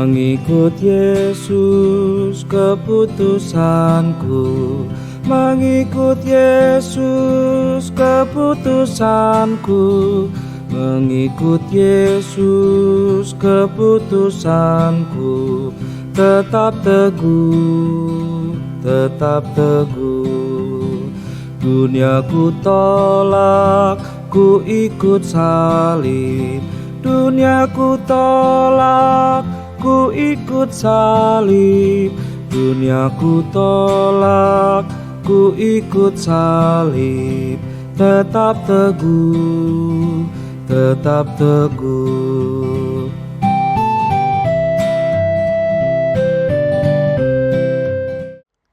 Mengikut Yesus keputusanku, mengikut Yesus keputusanku, mengikut Yesus keputusanku. Tetap teguh, tetap teguh. Dunia ku tolak, ku ikut salib. Dunia ku tolak, ku ikut salib. Dunia ku tolak, ku ikut salib. Tetap teguh, tetap teguh.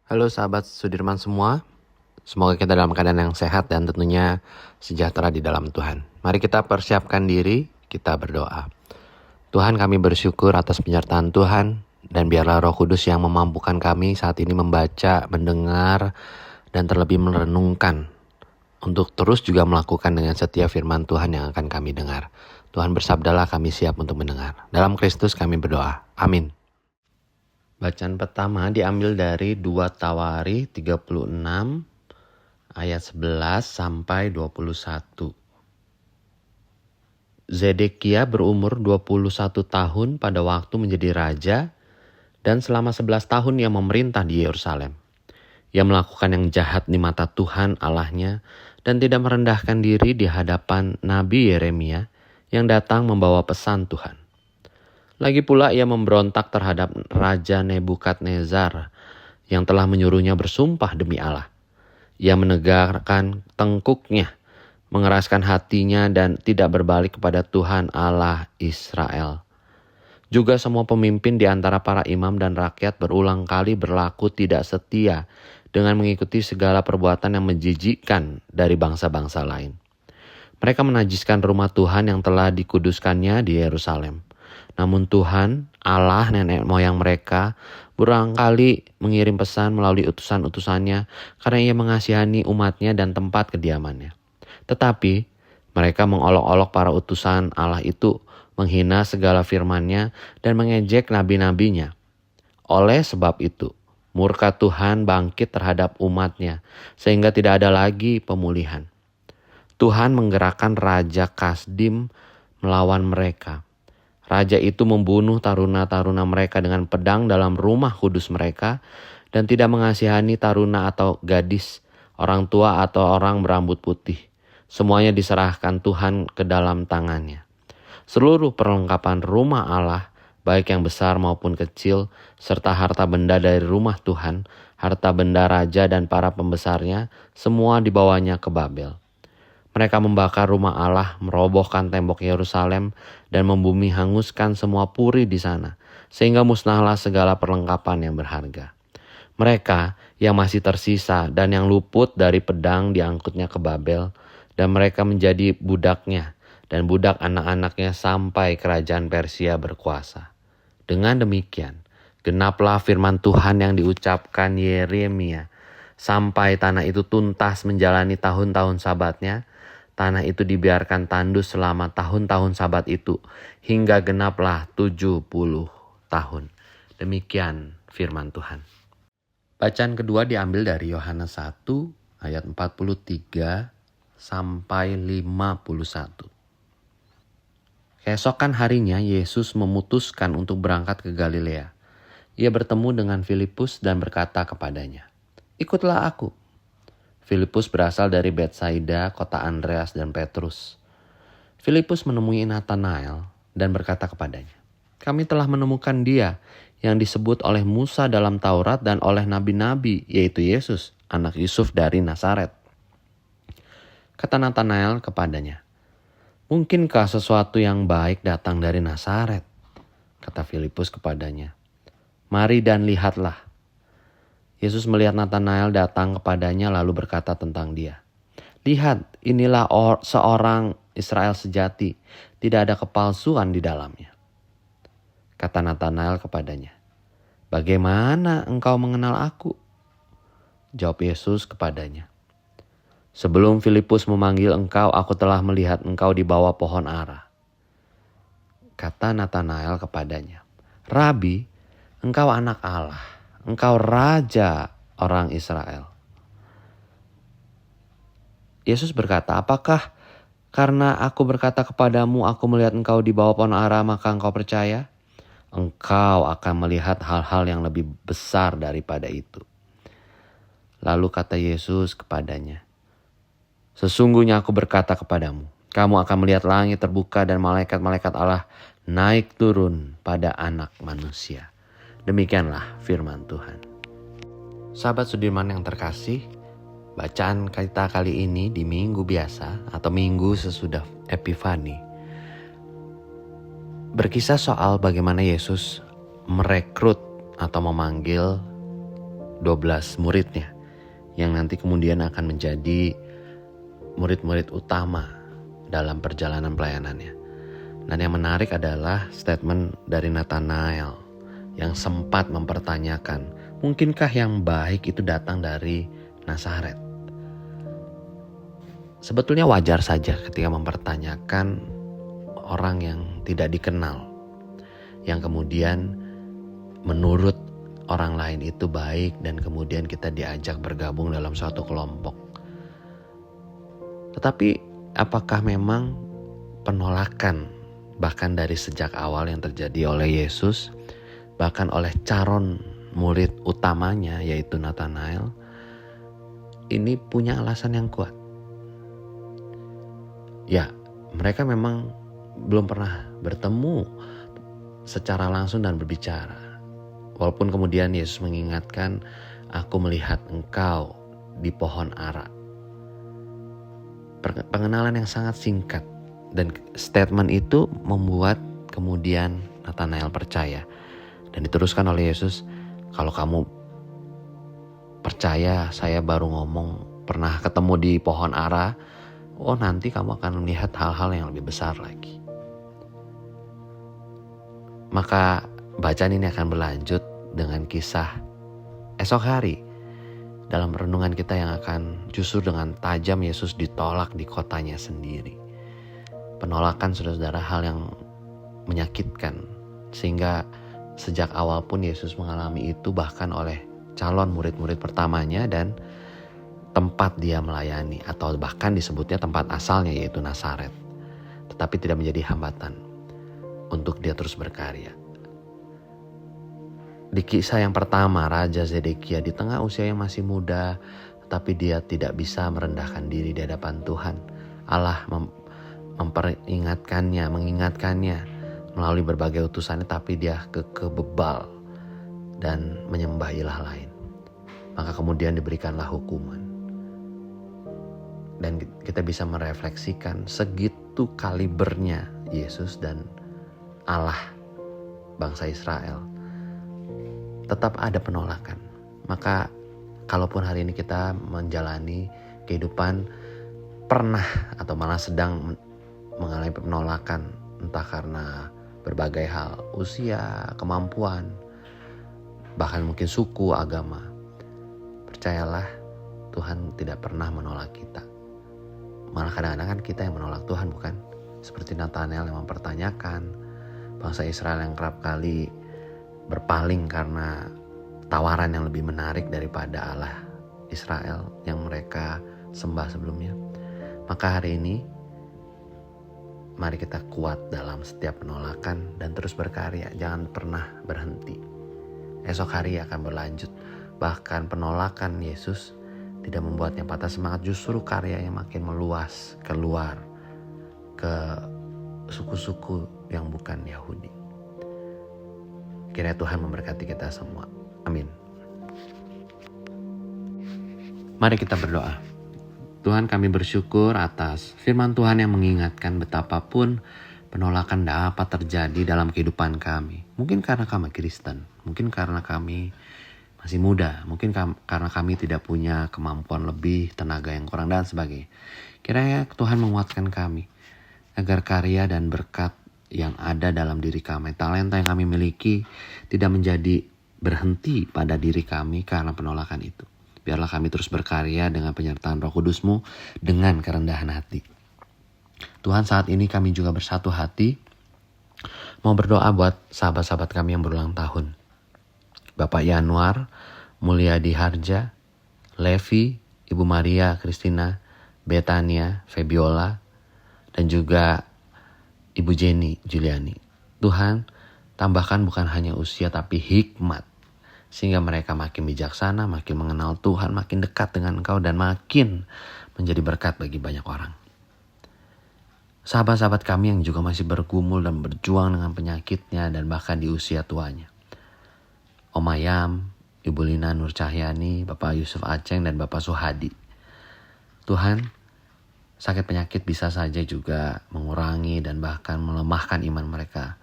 Halo sahabat Sudirman semua, semoga kita dalam keadaan yang sehat dan tentunya sejahtera di dalam Tuhan. Mari kita persiapkan diri, kita berdoa. Tuhan, kami bersyukur atas penyertaan Tuhan, dan biarlah Roh Kudus yang memampukan kami saat ini membaca, mendengar, dan terlebih merenungkan untuk terus juga melakukan dengan setia firman Tuhan yang akan kami dengar. Tuhan bersabdalah, kami siap untuk mendengar. Dalam Kristus kami berdoa. Amin. Bacaan pertama diambil dari 2 Tawari 36 ayat 11 sampai 21. Zedekia berumur 21 tahun pada waktu menjadi raja, dan selama 11 tahun ia memerintah di Yerusalem. Ia melakukan yang jahat di mata Tuhan Allahnya dan tidak merendahkan diri di hadapan Nabi Yeremia yang datang membawa pesan Tuhan. Lagi pula ia memberontak terhadap Raja Nebukadnezar yang telah menyuruhnya bersumpah demi Allah. Ia menegakkan tengkuknya, mengeraskan hatinya dan tidak berbalik kepada Tuhan Allah Israel. Juga semua pemimpin di antara para imam dan rakyat berulang kali berlaku tidak setia dengan mengikuti segala perbuatan yang menjijikkan dari bangsa-bangsa lain. Mereka menajiskan rumah Tuhan yang telah dikuduskannya di Yerusalem. Namun Tuhan, Allah nenek moyang mereka, berulang kali mengirim pesan melalui utusan-utusannya karena ia mengasihani umatnya dan tempat kediamannya. Tetapi mereka mengolok-olok para utusan Allah itu, menghina segala firman-Nya dan mengejek nabi-nabinya. Oleh sebab itu, murka Tuhan bangkit terhadap umat-Nya sehingga tidak ada lagi pemulihan. Tuhan menggerakkan Raja Kasdim melawan mereka. Raja itu membunuh taruna-taruna mereka dengan pedang dalam rumah kudus mereka dan tidak mengasihani taruna atau gadis, orang tua atau orang berambut putih. Semuanya diserahkan Tuhan ke dalam tangannya. Seluruh perlengkapan rumah Allah, baik yang besar maupun kecil, serta harta benda dari rumah Tuhan, harta benda raja dan para pembesarnya, semua dibawanya ke Babel. Mereka membakar rumah Allah, merobohkan tembok Yerusalem, dan membumi hanguskan semua puri di sana, sehingga musnahlah segala perlengkapan yang berharga. Mereka yang masih tersisa dan yang luput dari pedang diangkutnya ke Babel, dan mereka menjadi budaknya dan budak anak-anaknya sampai kerajaan Persia berkuasa. Dengan demikian, genaplah firman Tuhan yang diucapkan Yeremia, sampai tanah itu tuntas menjalani tahun-tahun sabatnya. Tanah itu dibiarkan tandus selama tahun-tahun sabat itu, hingga genaplah 70 tahun. Demikian firman Tuhan. Bacaan kedua diambil dari Yohanes 1 ayat 43 sampai 51. Keesokan harinya Yesus memutuskan untuk berangkat ke Galilea. Ia bertemu dengan Filipus dan berkata kepadanya, "Ikutlah aku." Filipus berasal dari Betsaida, kota Andreas dan Petrus. Filipus menemui Natanael dan berkata kepadanya, "Kami telah menemukan Dia yang disebut oleh Musa dalam Taurat dan oleh nabi-nabi, yaitu Yesus, anak Yusuf dari Nazaret." Kata Natanael kepadanya, "Mungkinkah sesuatu yang baik datang dari Nazaret?" Kata Filipus kepadanya, "Mari dan lihatlah." Yesus melihat Natanael datang kepadanya lalu berkata tentang dia, "Lihat, inilah seorang Israel sejati, tidak ada kepalsuan di dalamnya." Kata Natanael kepadanya, "Bagaimana engkau mengenal aku?" Jawab Yesus kepadanya, "Sebelum Filipus memanggil engkau, aku telah melihat engkau di bawah pohon ara." Kata Natanael kepadanya, Rabi, engkau anak Allah, engkau raja orang Israel. Yesus berkata, apakah karena aku berkata kepadamu, aku melihat engkau di bawah pohon ara, maka engkau percaya? Engkau akan melihat hal-hal yang lebih besar daripada itu. Lalu kata Yesus kepadanya, sesungguhnya aku berkata kepadamu, kamu akan melihat langit terbuka dan malaikat-malaikat Allah naik turun pada anak manusia. Demikianlah firman Tuhan. Sahabat Sudirman yang terkasih, bacaan kita kali ini di minggu biasa atau minggu sesudah Epifani berkisah soal bagaimana Yesus merekrut atau memanggil 12 muridnya yang nanti kemudian akan menjadi murid-murid utama dalam perjalanan pelayanannya. Dan yang menarik adalah statement dari Nathanael yang sempat mempertanyakan, mungkinkah yang baik itu datang dari Nazaret? Sebetulnya wajar saja ketika mempertanyakan orang yang tidak dikenal, yang kemudian menurut orang lain itu baik dan kemudian kita diajak bergabung dalam suatu kelompok. Tetapi apakah memang penolakan bahkan dari sejak awal yang terjadi oleh Yesus, bahkan oleh calon murid utamanya yaitu Nathanael, ini punya alasan yang kuat? Ya, mereka memang belum pernah bertemu secara langsung dan berbicara. Walaupun kemudian Yesus mengingatkan, aku melihat engkau di pohon ara. Pengenalan yang sangat singkat, dan statement itu membuat kemudian Nathanael percaya. Dan diteruskan oleh Yesus, kalau kamu percaya saya baru ngomong pernah ketemu di pohon ara, oh nanti kamu akan melihat hal-hal yang lebih besar lagi. Maka bacaan ini akan berlanjut dengan kisah esok hari dalam renungan kita yang akan justru dengan tajam Yesus ditolak di kotanya sendiri. Penolakan saudara-saudara hal yang menyakitkan, sehingga sejak awal pun Yesus mengalami itu bahkan oleh calon murid-murid pertamanya dan tempat dia melayani, atau bahkan disebutnya tempat asalnya yaitu Nazaret. Tetapi tidak menjadi hambatan untuk dia terus berkarya. Di kisah yang pertama, Raja Zedekia di tengah usia yang masih muda, tetapi dia tidak bisa merendahkan diri di hadapan Tuhan. Allah mengingatkannya melalui berbagai utusannya, tapi dia kebebal dan menyembah ilah lain. Maka kemudian diberikanlah hukuman. Dan kita bisa merefleksikan segitu kalibernya Yesus dan Allah bangsa Israel. Tetap ada penolakan. Maka kalaupun hari ini kita menjalani kehidupan pernah atau malah sedang mengalami penolakan, entah karena berbagai hal, usia, kemampuan, bahkan mungkin suku, agama, percayalah Tuhan tidak pernah menolak kita. Malah kadang-kadang kan kita yang menolak Tuhan, bukan? Seperti Nathanael yang mempertanyakan, bangsa Israel yang kerap kali berpaling karena tawaran yang lebih menarik daripada Allah Israel yang mereka sembah sebelumnya. Maka hari ini mari kita kuat dalam setiap penolakan dan terus berkarya, jangan pernah berhenti. Esok hari akan berlanjut. Bahkan penolakan Yesus tidak membuatnya patah semangat, justru karyanya makin meluas keluar ke suku-suku yang bukan Yahudi. Kiranya Tuhan memberkati kita semua. Amin. Mari kita berdoa. Tuhan, kami bersyukur atas firman Tuhan yang mengingatkan betapapun penolakan dapat terjadi dalam kehidupan kami. Mungkin karena kami Kristen, mungkin karena kami masih muda, mungkin karena kami tidak punya kemampuan lebih, tenaga yang kurang dan sebagainya. Kiranya Tuhan menguatkan kami agar karya dan berkat yang ada dalam diri kami, talenta yang kami miliki, tidak menjadi berhenti pada diri kami karena penolakan itu. Biarlah kami terus berkarya dengan penyertaan Roh Kudus-Mu dengan kerendahan hati. Tuhan, saat ini kami juga bersatu hati Mau berdoa buat sahabat-sahabat kami yang berulang tahun. Bapak Yanuar, Mulyadi Harja, Levi, Ibu Maria, Christina, Betania, Febiola, dan juga Ibu Jenny, Juliani. Tuhan, tambahkan bukan hanya usia tapi hikmat. Sehingga mereka makin bijaksana, makin mengenal Tuhan, makin dekat dengan Engkau, dan makin menjadi berkat bagi banyak orang. Sahabat-sahabat kami yang juga masih bergumul dan berjuang dengan penyakitnya dan bahkan di usia tuanya. Om Ayam, Ibu Lina Nur Cahyani, Bapak Yusuf Aceng, dan Bapak Suhadi. Tuhan, sakit penyakit bisa saja juga mengurangi dan bahkan melemahkan iman mereka.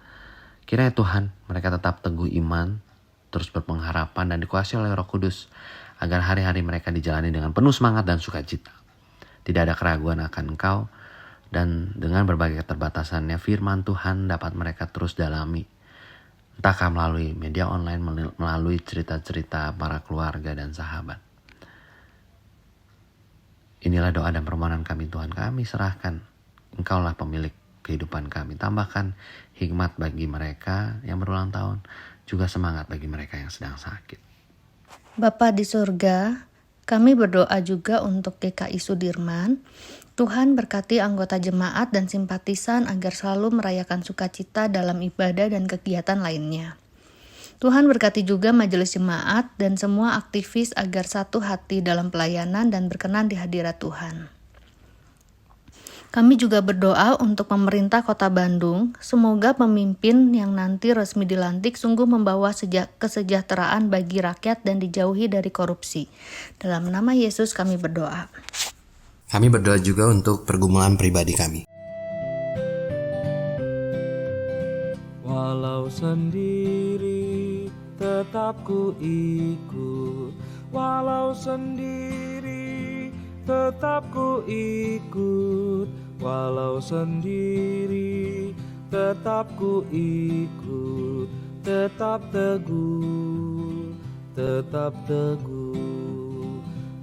Kiranya Tuhan, mereka tetap teguh iman, terus berpengharapan dan dikuasai oleh Roh Kudus, agar hari-hari mereka dijalani dengan penuh semangat dan sukacita. Tidak ada keraguan akan Engkau, dan dengan berbagai keterbatasannya firman Tuhan dapat mereka terus dalami. Entahkah melalui media online, melalui cerita-cerita para keluarga dan sahabat. Inilah doa dan permohonan kami Tuhan, kami serahkan. Engkaulah pemilik kehidupan kami. Tambahkan hikmat bagi mereka yang berulang tahun, juga semangat bagi mereka yang sedang sakit. Bapa di surga, kami berdoa juga untuk GKI Sudirman. Tuhan berkati anggota jemaat dan simpatisan agar selalu merayakan sukacita dalam ibadah dan kegiatan lainnya. Tuhan berkati juga majelis jemaat dan semua aktivis agar satu hati dalam pelayanan dan berkenan di hadirat Tuhan. Kami juga berdoa untuk pemerintah Kota Bandung, semoga pemimpin yang nanti resmi dilantik sungguh membawa kesejahteraan bagi rakyat dan dijauhi dari korupsi. Dalam nama Yesus kami berdoa. Kami berdoa juga untuk pergumulan pribadi kami. Walau sendiri tetap ku ikut, walau sendiri tetap ku ikut, walau sendiri tetap ku ikut, tetap teguh, tetap teguh.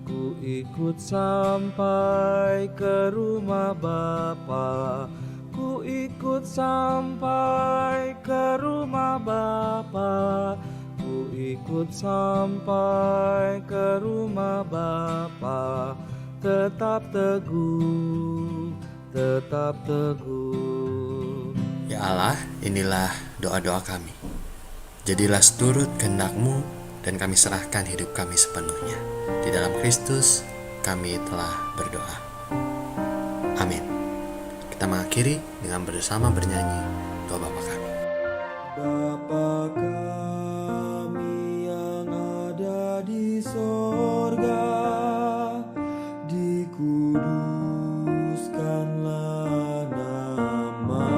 Ku ikut sampai ke rumah Bapa, ku ikut sampai ke rumah Bapa, ku ikut sampai ke rumah Bapa. Tetap teguh, tetap teguh. Ya Allah, inilah doa-doa kami. Jadilah seturut kehendak-Mu dan kami serahkan hidup kami sepenuhnya. Di dalam Kristus kami telah berdoa. Amin. Kita mengakhiri dengan bersama bernyanyi doa Bapa kami. Bapa kami yang ada di sorga, dikuduskanlah nama-Mu,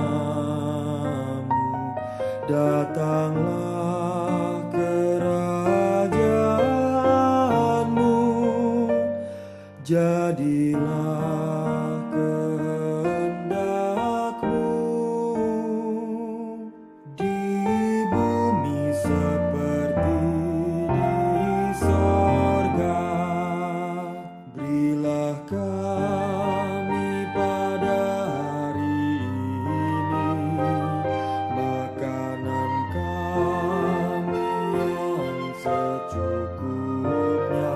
datanglah kerajaan-Mu, jadilah kehendak-Mu di bumi seperti di sorga. Berilah kami pada hari ini makanan kami yang secukupnya,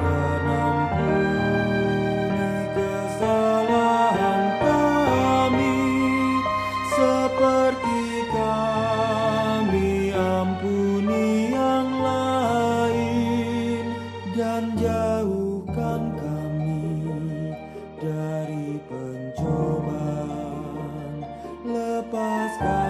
dan ampuni kesalahan kami seperti kami ampuni yang lain, dan jauhkan kami dari pencobaan, lepaskan